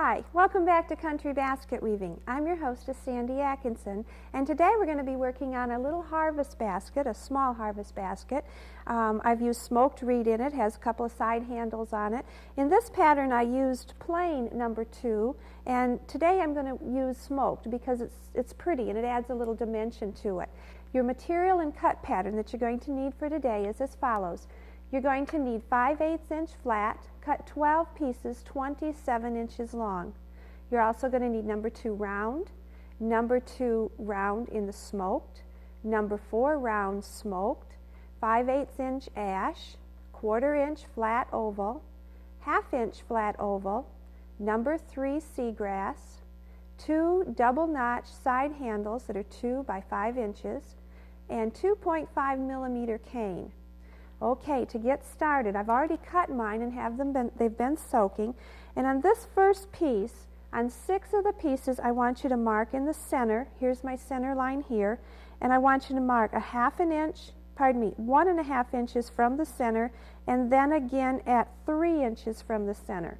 Hi, welcome back to Country Basket Weaving. I'm your hostess, Sandy Atkinson, and today we're going to be working on a little harvest basket, a small harvest basket. I've used smoked reed in it, has a couple of side handles on it. In this pattern I used plain number 2, and today I'm going to use smoked because it's pretty and it adds a little dimension to it. Your material and cut pattern that you're going to need for today is as follows. You're going to need 5/8 inch flat, cut 12 pieces 27 inches long. You're also going to need number 2 round, number 2 round in the smoked, number 4 round smoked, 5/8 inch ash, 1/4 inch flat oval, 1/2 inch flat oval, number 3 seagrass, 2 double notch side handles that are 2 by 5 inches, and 2.5 millimeter cane. Okay, to get started, I've already cut mine and they've been soaking. And on this first piece, on 6 of the pieces, I want you to mark in the center. Here's my center line here. And I want you to mark 1.5 inches from the center, and then again at 3 inches from the center.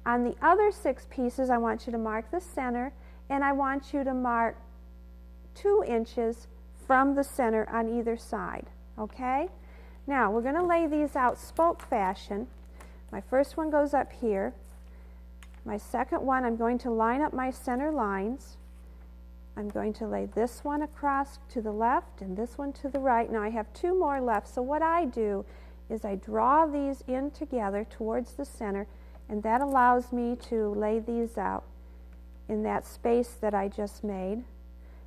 On the other 6 pieces, I want you to mark the center, and I want you to mark 2 inches from the center on either side. Okay? Now, we're going to lay these out spoke fashion. My first one goes up here. My second one, I'm going to line up my center lines. I'm going to lay this one across to the left and this one to the right. Now, I have 2 more left, so what I do is I draw these in together towards the center, and that allows me to lay these out in that space that I just made.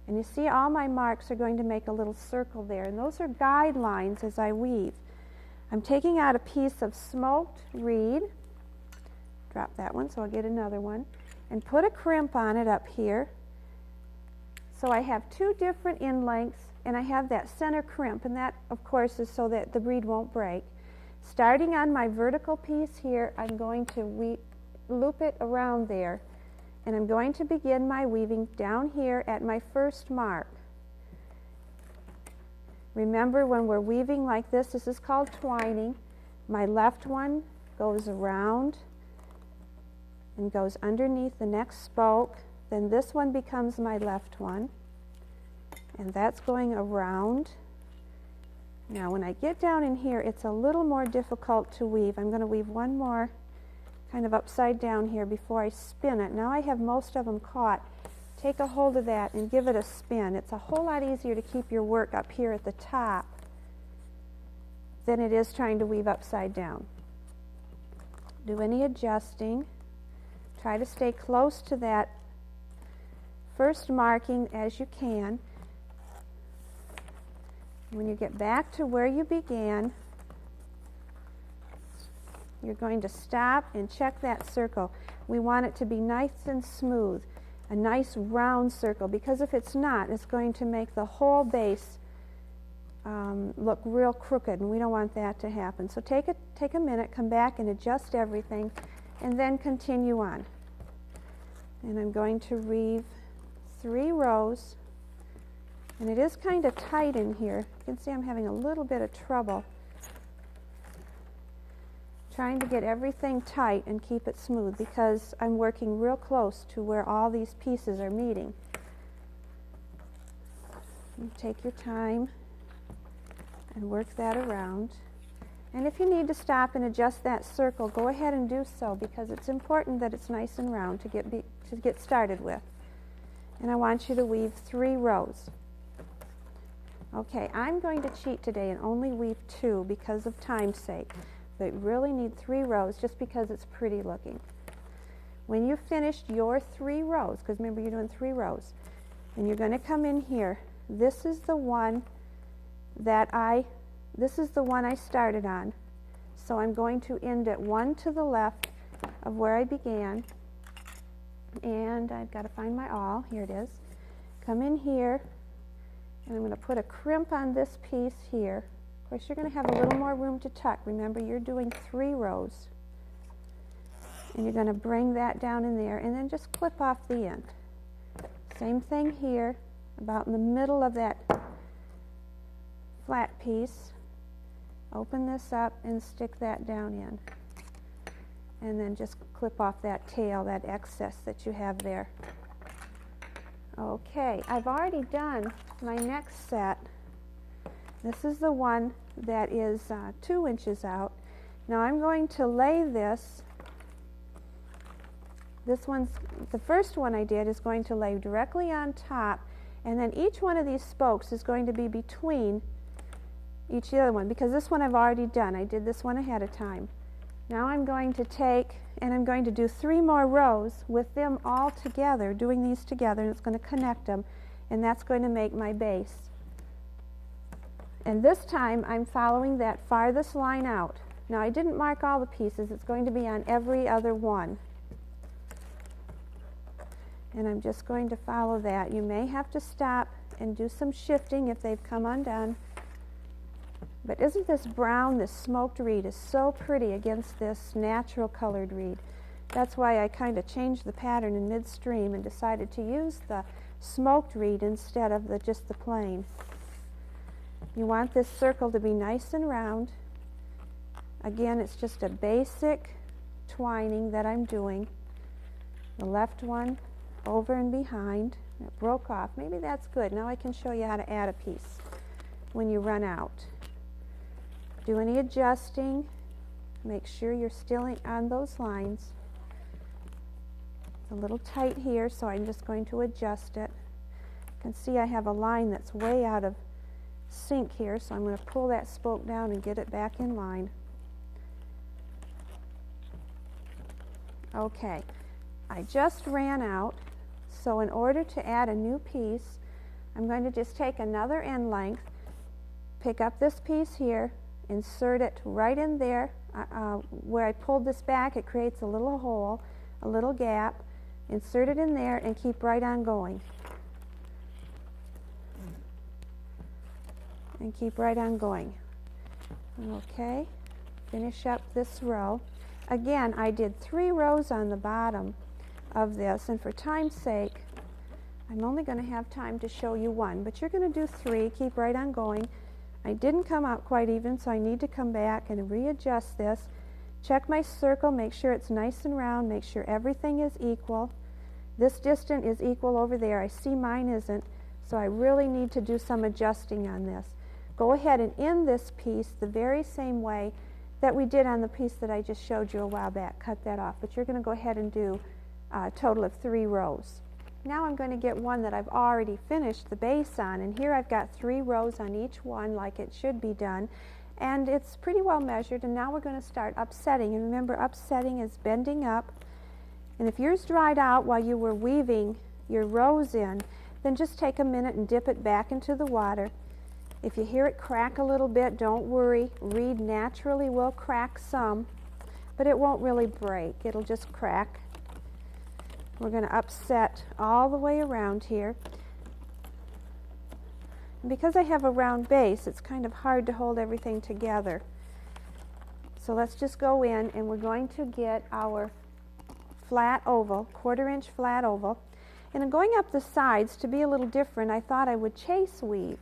And you see all my marks are going to make a little circle there, and those are guidelines as I weave. I'm taking out a piece of smoked reed, drop that one so I'll get another one, and put a crimp on it up here. So I have 2 different end lengths, and I have that center crimp, and that of course is so that the reed won't break. Starting on my vertical piece here, I'm going to loop it around there. And I'm going to begin my weaving down here at my first mark. Remember, when we're weaving like this is called twining. My left one goes around and goes underneath the next spoke. Then this one becomes my left one. And that's going around. Now, when I get down in here, it's a little more difficult to weave. I'm going to weave one more kind of upside down here before I spin it. Now I have most of them caught. Take a hold of that and give it a spin. It's a whole lot easier to keep your work up here at the top than it is trying to weave upside down. Do any adjusting. Try to stay close to that first marking as you can. When you get back to where you began, you're going to stop and check that circle. We want it to be nice and smooth, a nice round circle, because if it's not, it's going to make the whole base look real crooked, and we don't want that to happen. So take a minute, come back and adjust everything, and then continue on. And I'm going to weave 3 rows, and it is kind of tight in here. You can see I'm having a little bit of trouble trying to get everything tight and keep it smooth because I'm working real close to where all these pieces are meeting. You take your time and work that around. And if you need to stop and adjust that circle, go ahead and do so, because it's important that it's nice and round to get started with. And I want you to weave 3 rows. Okay, I'm going to cheat today and only weave 2 because of time's sake. But you really need 3 rows just because it's pretty looking. When you've finished your 3 rows, because remember you're doing 3 rows, and you're going to come in here. This is the one I started on. So I'm going to end at 1 to the left of where I began. And I've got to find my awl. Here it is. Come in here, and I'm going to put a crimp on this piece here. Of course, you're going to have a little more room to tuck. Remember, you're doing 3 rows. And you're going to bring that down in there and then just clip off the end. Same thing here, about in the middle of that flat piece. Open this up and stick that down in. and then just clip off that tail, that excess that you have there. Okay, I've already done my next set. This is the one that is 2 inches out. Now I'm going to lay this. This one's, the first one I did is going to lay directly on top, and then each one of these spokes is going to be between each other one, because this one I've already done. I did this one ahead of time. Now I'm going to take, and I'm going to do 3 more rows with them all together, doing these together, and it's going to connect them, and that's going to make my base. And this time I'm following that farthest line out. Now I didn't mark all the pieces, it's going to be on every other one. And I'm just going to follow that. You may have to stop and do some shifting if they've come undone. But isn't this brown, this smoked reed is so pretty against this natural colored reed. That's why I kind of changed the pattern in midstream and decided to use the smoked reed instead of just the plain. You want this circle to be nice and round. Again, it's just a basic twining that I'm doing. The left one over and behind. It broke off. Maybe that's good. Now I can show you how to add a piece when you run out. Do any adjusting. Make sure you're still on those lines. It's a little tight here, so I'm just going to adjust it. You can see I have a line that's way out of sync here, so I'm going to pull that spoke down and get it back in line. Okay, I just ran out, so in order to add a new piece, I'm going to just take another end length, pick up this piece here, insert it right in there. Where I pulled this back, it creates a little hole, a little gap. Insert it in there and keep right on going. And keep right on going. Okay, finish up this row. Again, I did 3 rows on the bottom of this, and for time's sake, I'm only going to have time to show you 1, but you're going to do 3, keep right on going. I didn't come out quite even, so I need to come back and readjust this. Check my circle, make sure it's nice and round, make sure everything is equal. This distance is equal over there. I see mine isn't, so I really need to do some adjusting on this. Go ahead and end this piece the very same way that we did on the piece that I just showed you a while back. Cut that off, but you're going to go ahead and do a total of 3 rows. Now I'm going to get one that I've already finished the base on, and here I've got 3 rows on each one like it should be done, and it's pretty well measured. And now we're going to start upsetting, and remember, upsetting is bending up. And if yours dried out while you were weaving your rows in, then just take a minute and dip it back into the water. If you hear it crack a little bit, don't worry. Reed naturally will crack some, but it won't really break. It'll just crack. We're going to upset all the way around here. And because I have a round base, it's kind of hard to hold everything together. So let's just go in, and we're going to get our flat oval, 1/4 inch flat oval. And in going up the sides, to be a little different, I thought I would chase weave.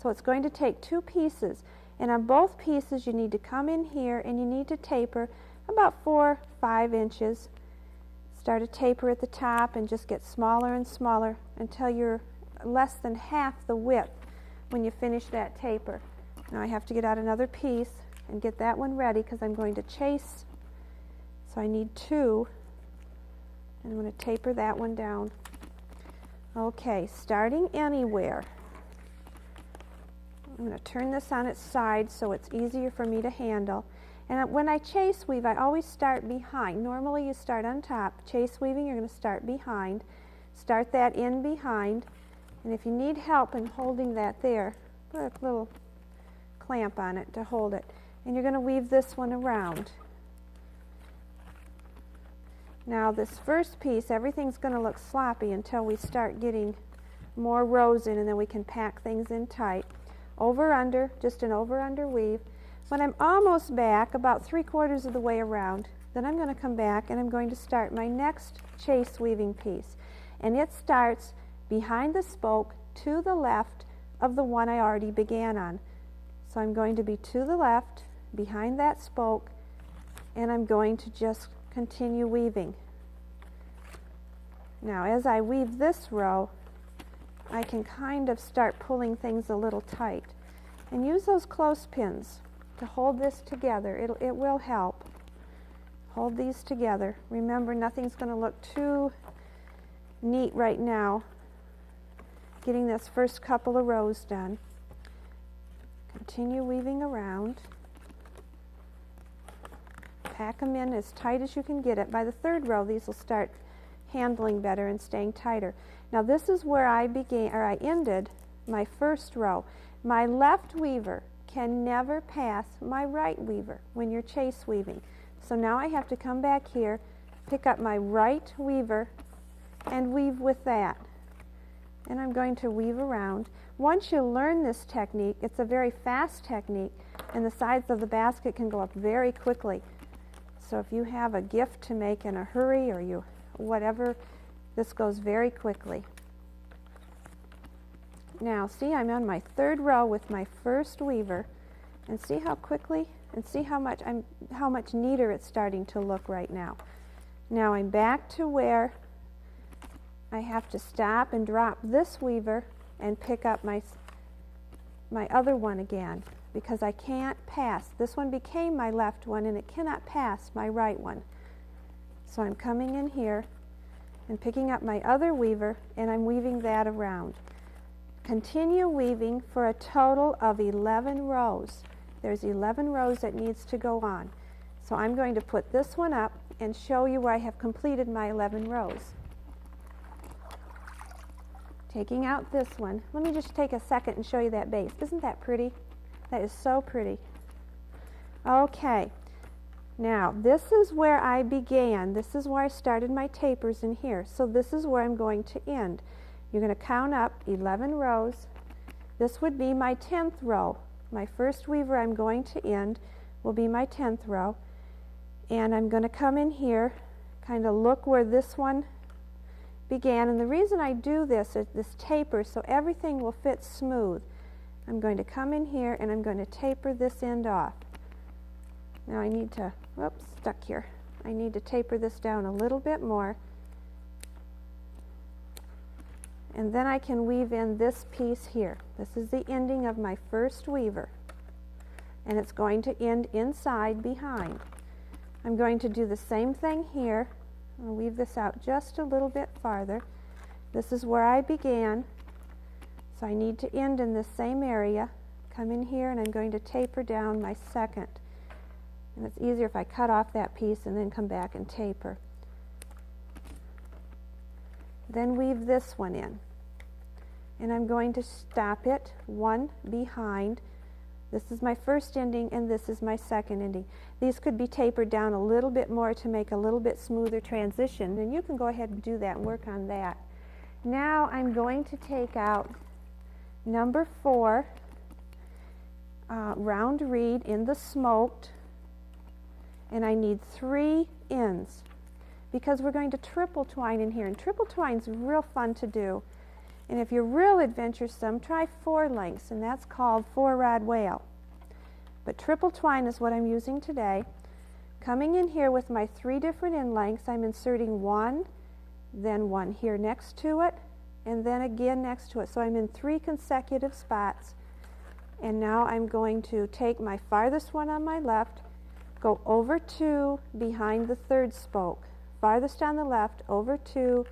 So it's going to take 2 pieces. And on both pieces, you need to come in here and you need to taper about 4 or 5 inches. Start a taper at the top and just get smaller and smaller until you're less than half the width when you finish that taper. Now I have to get out another piece and get that one ready because I'm going to chase. So I need 2. And I'm going to taper that one down. Okay, starting anywhere. I'm going to turn this on its side so it's easier for me to handle. And when I chase weave, I always start behind. Normally you start on top. Chase weaving, you're going to start behind. Start that in behind. And if you need help in holding that there, put a little clamp on it to hold it. And you're going to weave this one around. Now this first piece, everything's going to look sloppy until we start getting more rows in, and then we can pack things in tight. Over under, just an over under weave. When I'm almost back, about 3/4 of the way around, then I'm going to come back and I'm going to start my next chase weaving piece. And it starts behind the spoke to the left of the one I already began on. So I'm going to be to the left, behind that spoke, and I'm going to just continue weaving. Now as I weave this row, I can kind of start pulling things a little tight. And use those clothespins to hold this together. It will help. Hold these together. Remember, nothing's going to look too neat right now. Getting this first couple of rows done. Continue weaving around. Pack them in as tight as you can get it. By the third row, these will start handling better and staying tighter. Now this is where I ended my first row. My left weaver can never pass my right weaver when you're chase weaving. So now I have to come back here, pick up my right weaver, and weave with that. And I'm going to weave around. Once you learn this technique, it's a very fast technique, and the sides of the basket can go up very quickly. So if you have a gift to make in a hurry or whatever, this goes very quickly. Now see, I'm on my third row with my first weaver, and see how quickly and see how much neater it's starting to look right now. Now I'm back to where I have to stop and drop this weaver and pick up my other one again, because I can't pass. This one became my left one and it cannot pass my right one. So I'm coming in here and picking up my other weaver, and I'm weaving that around. Continue weaving for a total of 11 rows. There's 11 rows that needs to go on. So I'm going to put this one up and show you where I have completed my 11 rows. Taking out this one. Let me just take a second and show you that base. Isn't that pretty? That is so pretty. Okay. Now, this is where I began. This is where I started my tapers in here. So this is where I'm going to end. You're going to count up 11 rows. This would be my 10th row. My first weaver I'm going to end will be my 10th row. And I'm going to come in here, kind of look where this one began. And the reason I do this is this taper, so everything will fit smooth. I'm going to come in here and I'm going to taper this end off. Now I need to, whoops, stuck here. I need to taper this down a little bit more. And then I can weave in this piece here. This is the ending of my first weaver. And it's going to end inside behind. I'm going to do the same thing here. I'll weave this out just a little bit farther. This is where I began. So I need to end in this same area. Come in here and I'm going to taper down my second. And it's easier if I cut off that piece and then come back and taper. Then weave this one in. And I'm going to stop it one behind. This is my first ending and this is my second ending. These could be tapered down a little bit more to make a little bit smoother transition, and you can go ahead and do that and work on that. Now I'm going to take out number 4, round reed in the smoked, and I need 3 ends because we're going to triple twine in here, and triple twine's real fun to do. And if you're real adventuresome, try 4 lengths, and that's called 4-rod wale. But triple twine is what I'm using today. Coming in here with my 3 different end lengths, I'm inserting 1, then 1 here next to it, and then again next to it. So I'm in 3 consecutive spots. And now I'm going to take my farthest one on my left, go over 2 behind the 3rd spoke. Farthest on the left, over 2,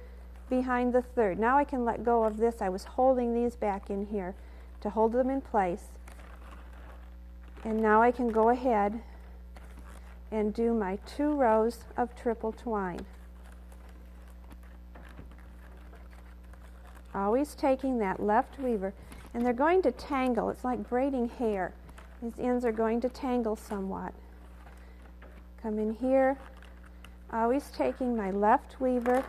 behind the 3rd. Now I can let go of this. I was holding these back in here to hold them in place. And now I can go ahead and do my 2 rows of triple twine. Always taking that left weaver, and they're going to tangle. It's like braiding hair. These ends are going to tangle somewhat. Come in here, always taking my left weaver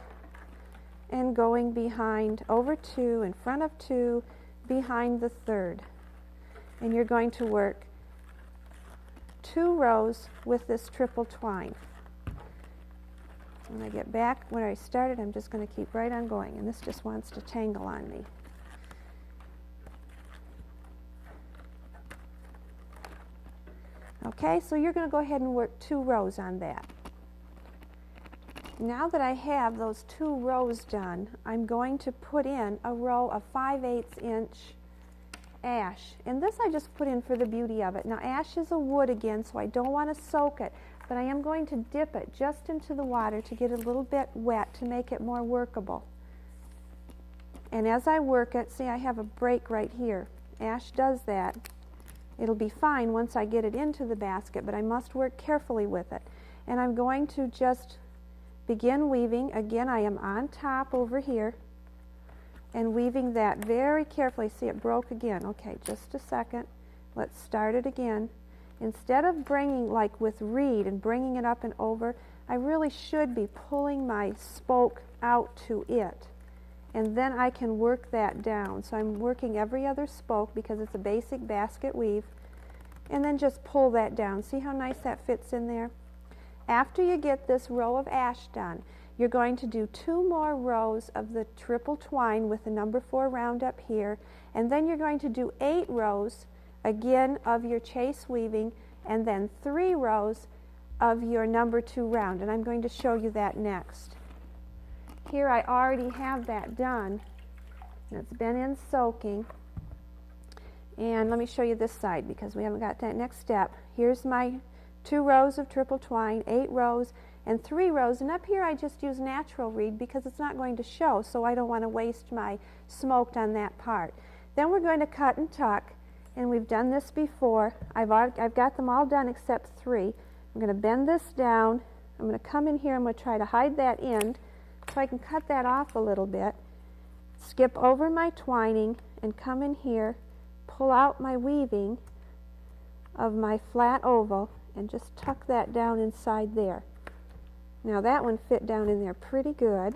and going behind, over 2, in front of 2, behind the 3rd. And you're going to work 2 rows with this triple twine. When I get back where I started, I'm just going to keep right on going, and this just wants to tangle on me. Okay, so you're going to go ahead and work 2 rows on that. Now that I have those 2 rows done, I'm going to put in a row of 5/8 inch ash. And this I just put in for the beauty of it. Now ash is a wood again, so I don't want to soak it, but I am going to dip it just into the water to get it a little bit wet to make it more workable. And as I work it, see, I have a break right here. Ash does that. It'll be fine once I get it into the basket, but I must work carefully with it. And I'm going to just begin weaving. Again, I am on top over here and weaving that very carefully. See, it broke again. Okay, just a second. Let's start it again. Instead of bringing, like with reed, and bringing it up and over, I really should be pulling my spoke out to it. And then I can work that down. So I'm working every other spoke because it's a basic basket weave. And then just pull that down. See how nice that fits in there? After you get this row of ash done, you're going to do 2 more rows of the triple twine with the number 4 round up here. And then you're going to do 8 rows again of your chase weaving, and then 3 rows of your number 2 round. And I'm going to show you that next. Here I already have that done. And it's been in soaking. And let me show you this side because we haven't got that next step. Here's my 2 rows of triple twine, 8 rows, and 3 rows. And up here I just use natural reed because it's not going to show, so I don't want to waste my smoked on that part. Then we're going to cut and tuck, and we've done this before. I've got them all done except 3. I'm going to bend this down. I'm going to come in here. I'm going to try to hide that end so I can cut that off a little bit. Skip over my twining and come in here, pull out my weaving of my flat oval, and just tuck that down inside there. Now that one fit down in there pretty good.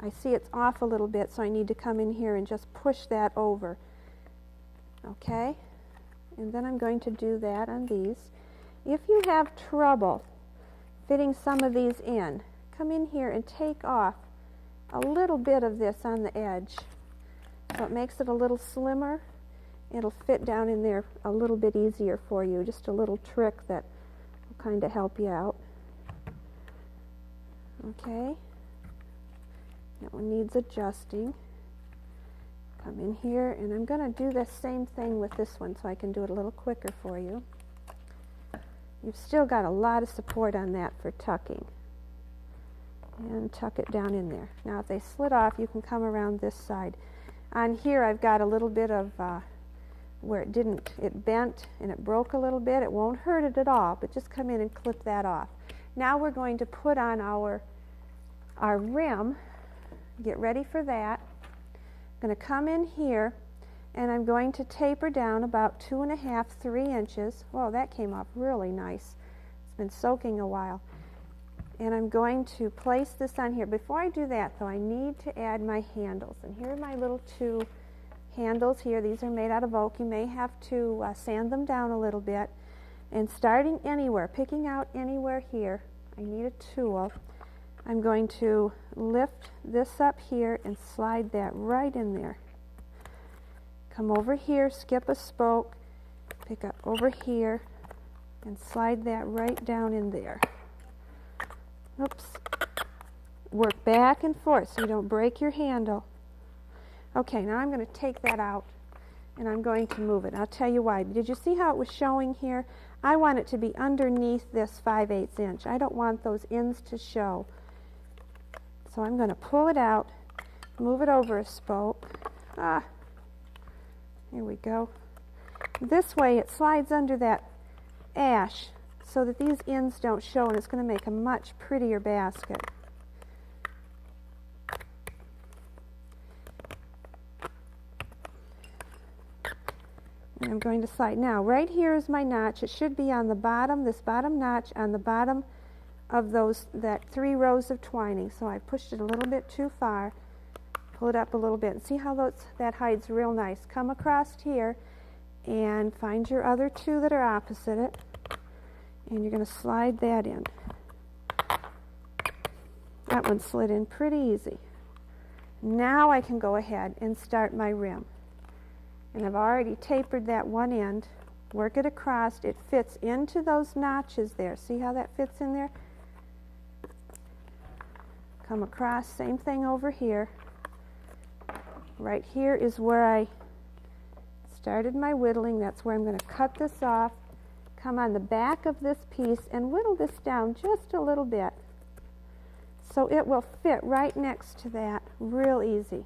I see it's off a little bit, so I need to come in here and just push that over. Okay? And then I'm going to do that on these. If you have trouble fitting some of these in, come in here and take off a little bit of this on the edge. So it makes it a little slimmer. It'll fit down in there a little bit easier for you. Just a little trick that will kind of help you out. Okay. That one needs adjusting. Come in here, and I'm going to do the same thing with this one so I can do it a little quicker for you. You've still got a lot of support on that for tucking. And tuck it down in there. Now if they slid off, you can come around this side. On here I've got a little bit of where it bent and it broke a little bit. It won't hurt it at all, but just come in and clip that off. Now we're going to put on our rim. Get ready for that. I'm going to come in here and I'm going to taper down about 2.5, 3 inches. Whoa, that came off really nice. It's been soaking a while. And I'm going to place this on here. Before I do that, though, I need to add my handles. And here are my little 2 handles here. These are made out of oak. You may have to sand them down a little bit. And starting anywhere, picking out anywhere here, I need a tool. I'm going to lift this up here and slide that right in there. Come over here, skip a spoke, pick up over here, and slide that right down in there. Oops. Work back and forth so you don't break your handle. Okay, now I'm going to take that out and I'm going to move it. I'll tell you why. Did you see how it was showing here? I want it to be underneath this 5/8 inch. I don't want those ends to show. So I'm going to pull it out, move it over a spoke. Here we go. This way it slides under that ash so that these ends don't show, and it's going to make a much prettier basket. And I'm going to slide. Now, right here is my notch. It should be on the bottom, this bottom notch on the bottom of that 3 rows of twining. So I pushed it a little bit too far. Pull it up a little bit. And see how that hides real nice. Come across here and find your other 2 that are opposite it. And you're going to slide that in. That one slid in pretty easy. Now I can go ahead and start my rim. And I've already tapered that one end. Work it across. It fits into those notches there. See how that fits in there? come across, same thing over here. Right here is where I started my whittling. That's where I'm going to cut this off, come on the back of this piece and whittle this down just a little bit so it will fit right next to that real easy.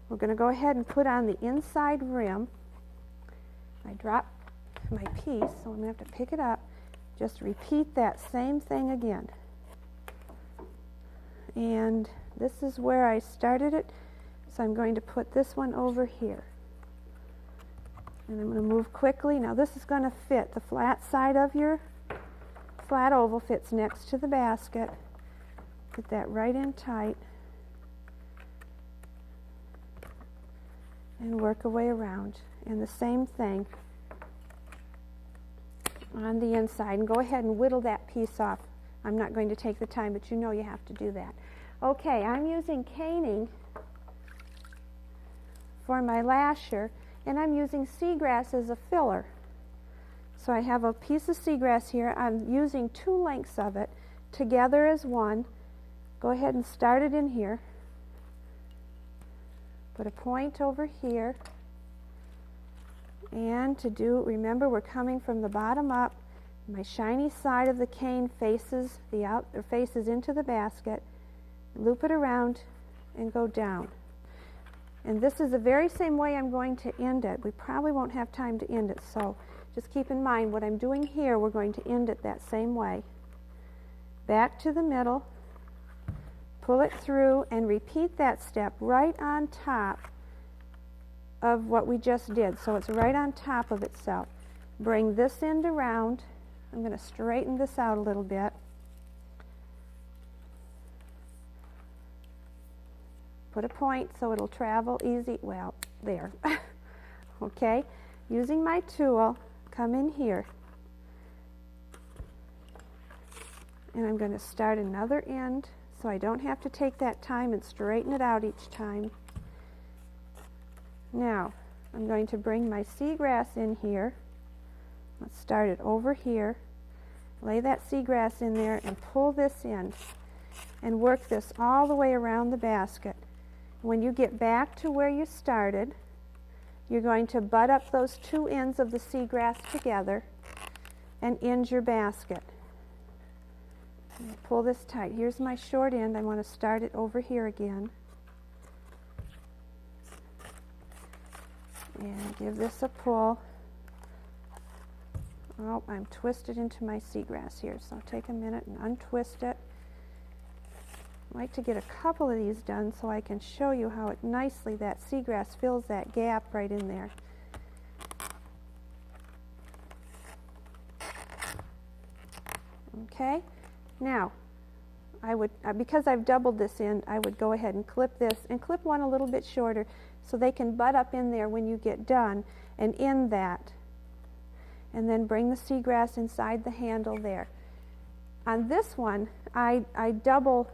We're going to go ahead and put on the inside rim. I dropped my piece, so I'm going to have to pick it up. Just repeat that same thing again. And this is where I started it, so I'm going to put this one over here. And I'm going to move quickly. Now this is going to fit. The flat side of your flat oval fits next to the basket. Put that right in tight. And work our way around. And the same thing on the inside. And go ahead and whittle that piece off. I'm not going to take the time, but you know you have to do that. Okay, I'm using caning for my lasher, and I'm using seagrass as a filler. So I have a piece of seagrass here. I'm using 2 lengths of it together as one. Go ahead and start it in here. Put a point over here. And to do, remember we're coming from the bottom up. My shiny side of the cane faces faces into the basket. Loop it around and go down. And this is the very same way I'm going to end it. We probably won't have time to end it, so just keep in mind what I'm doing here, we're going to end it that same way. Back to the middle, pull it through, and repeat that step right on top of what we just did. So it's right on top of itself. Bring this end around. I'm going to straighten this out a little bit. Put a point so it'll travel easy. Well, there. Okay, using my tool, come in here. And I'm going to start another end so I don't have to take that time and straighten it out each time. Now, I'm going to bring my seagrass in here. Let's start it over here. Lay that seagrass in there and pull this in and work this all the way around the basket. When you get back to where you started, you're going to butt up those 2 ends of the seagrass together and end your basket. Pull this tight. Here's my short end. I want to start it over here again. And give this a pull. Oh, I'm twisted into my seagrass here, so take a minute and untwist it. I like to get a couple of these done so I can show you how nicely that seagrass fills that gap right in there. Okay, now I would, because I've doubled this end, I would go ahead and clip this and clip one a little bit shorter so they can butt up in there when you get done and end that. And then bring the seagrass inside the handle there. On this one, I double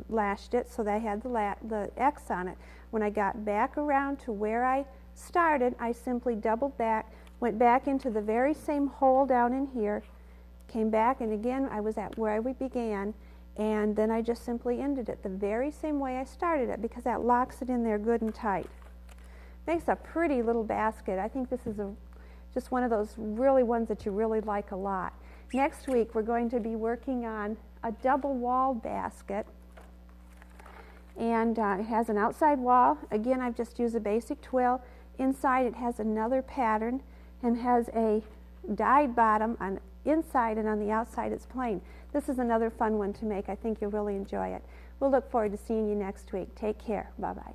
lashed it so that I had the X on it. When I got back around to where I started, I simply doubled back, went back into the very same hole down in here, came back, and again I was at where we began, and then I just simply ended it the very same way I started it, because that locks it in there good and tight. Makes a pretty little basket. I think this is just one of those really ones that you really like a lot. Next week we're going to be working on a double wall basket, and it has an outside wall. Again, I've just used a basic twill. Inside it has another pattern and has a dyed bottom on inside, and on the outside it's plain. This is another fun one to make. I think you'll really enjoy it. We'll look forward to seeing you next week. Take care. Bye-bye.